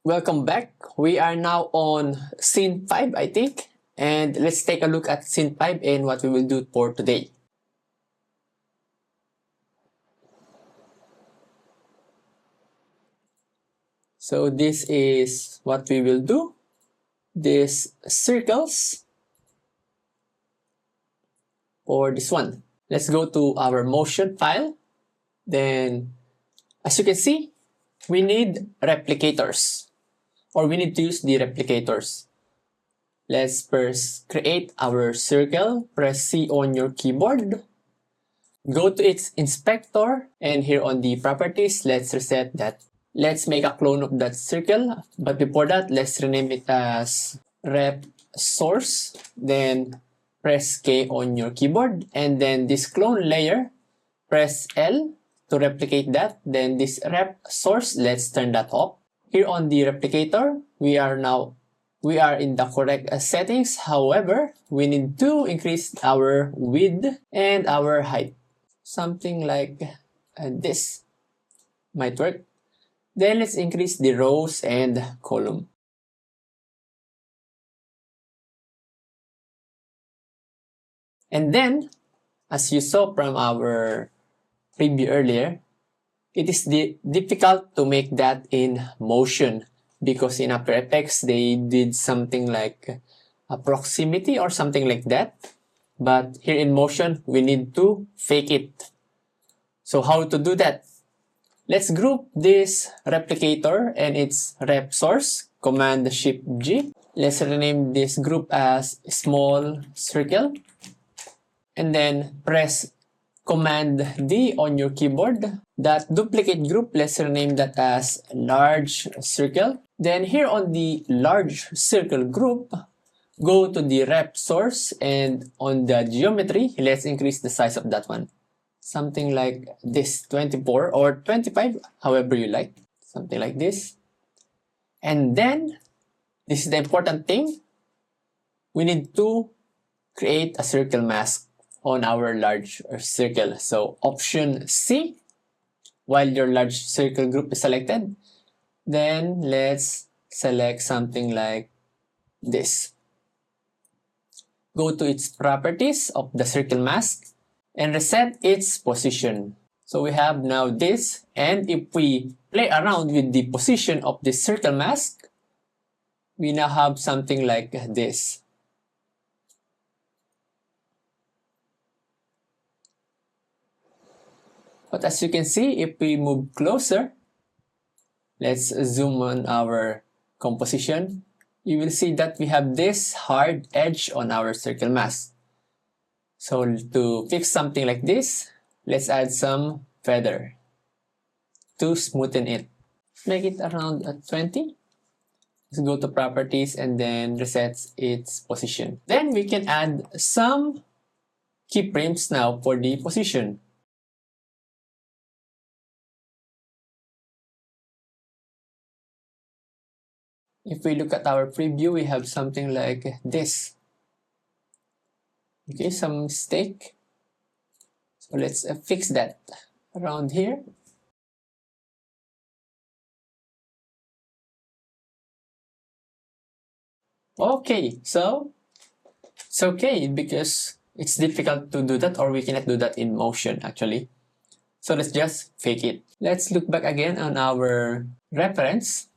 Welcome back. We are now on scene 5, I think. And let's take a look at scene 5 and what we will do for today. So this is what we will do. These circles for this one. Let's go to our motion file. Then, as you can see, we need replicators. Or we need to use the replicators. Let's first create our circle. Press C on your keyboard. Go to its inspector, and here on the properties, let's reset that. Let's make a clone of that circle, but before that, let's rename it as rep source. Then press K on your keyboard, and then this clone layer, press L to replicate that. Then this rep source, let's turn that off. Here on the replicator, we are in the correct settings. However, we need to increase our width and our height. Something like this might work. Then let's increase the rows and column. And then, as you saw from our preview earlier, it is difficult to make that in motion because in After Effects, they did something like a proximity or something like that. But here in motion, we need to fake it. So how to do that? Let's group this replicator and its rep source, Command Shift G. Let's rename this group as small circle. And then press Command D on your keyboard. That duplicate group, let's rename that as large circle. Then here on the large circle group, go to the rep source, and on the geometry, let's increase the size of that one. Something like this, 24 or 25, however you like. Something like this. And then, this is the important thing. We need to create a circle mask on our large circle. So Option C, while your large circle group is selected, then let's select something like this. Go to its properties of the circle mask and reset its position. So we have now this, and if we play around with the position of the circle mask, we now have something like this. But as you can see, if we move closer, let's zoom on our composition, you will see that we have this hard edge on our circle mask. So to fix something like this, let's add some feather to smoothen it. Make it around 20. Let's go to properties and then reset its position. Then we can add some keyframes now for the position. If we look at our preview, we have something like this. Okay, some mistake. So let's fix that around here. Okay, so it's okay because it's difficult to do that, or we cannot do that in motion actually. So let's just fake it. Let's look back again on our reference.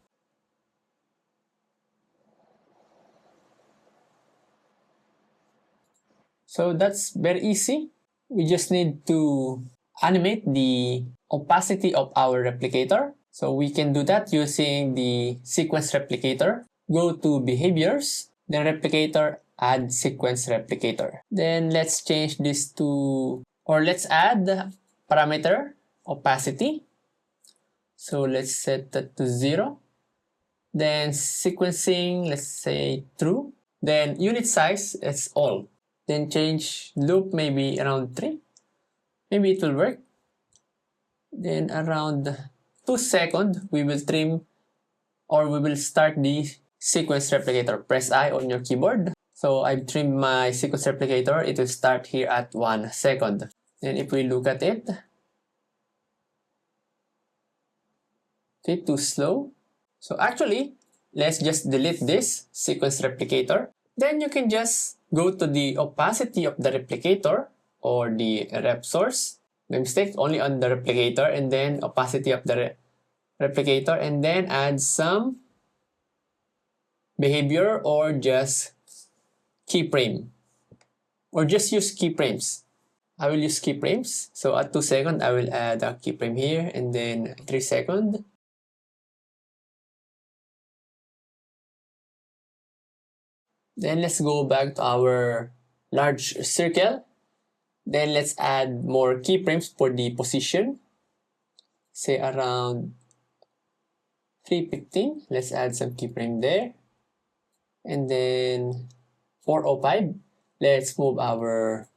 So that's very easy. We just need to animate the opacity of our replicator. So we can do that using the sequence replicator. Go to behaviors, then replicator, add sequence replicator. Then let's change this to, or let's add parameter opacity. So let's set that to 0. Then sequencing, let's say true. Then unit size, it's all. Then change loop maybe around 3. Maybe it will work. Then around 2 seconds, we will trim, or we will start the sequence replicator. Press I on your keyboard. So I've trimmed my sequence replicator. It will start here at 1 second. Then if we look at it, okay, too slow. So actually, let's just delete this sequence replicator. Then you can just go to the opacity of the replicator or the rep source. My mistake, only on the replicator, and then opacity of the replicator, and then add some behavior or just keyframe, or just use keyframes. I will use keyframes. So at 2 seconds, I will add a keyframe here, and then 3 seconds. Then let's go back to our large circle. Then let's add more keyframes for the position. Say around 315. Let's add some keyframe there. And then 405. Let's move our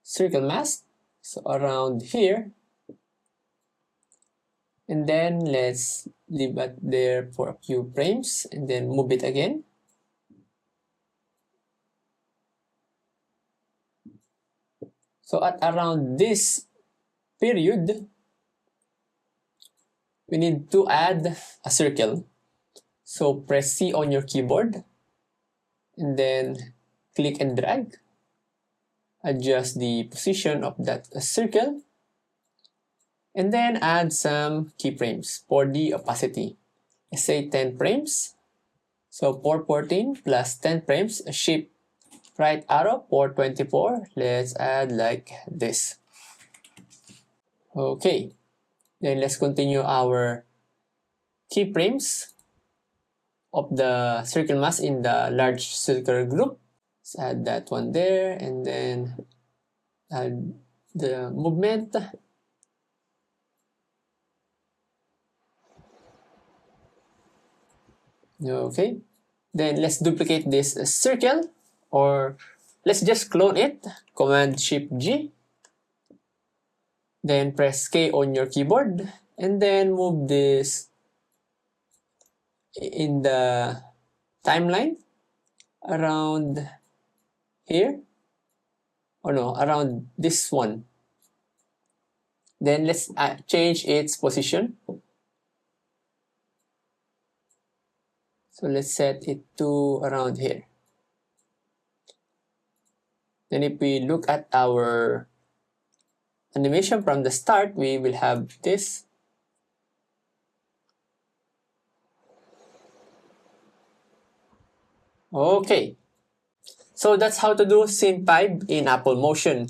circle mask. So around here. And then let's leave it there for a few frames and then move it again. So at around this period, we need to add a circle. So press C on your keyboard and then click and drag. Adjust the position of that circle and then add some keyframes for the opacity. Let's say 10 frames. So 414 plus 10 frames, shift right arrow 424. Let's add like this. Okay, then let's continue our keyframes of the circle mask in the large circle group. Let's add that one there and then add the movement. Okay, then let's duplicate this circle, or let's just clone it. Command Shift G. Then press K on your keyboard and then move this in the timeline around here. Or no, around this one. Then let's change its position. So let's set it to around here. Then if we look at our animation from the start, we will have this. Okay. So that's how to do Scene 5 in Apple Motion.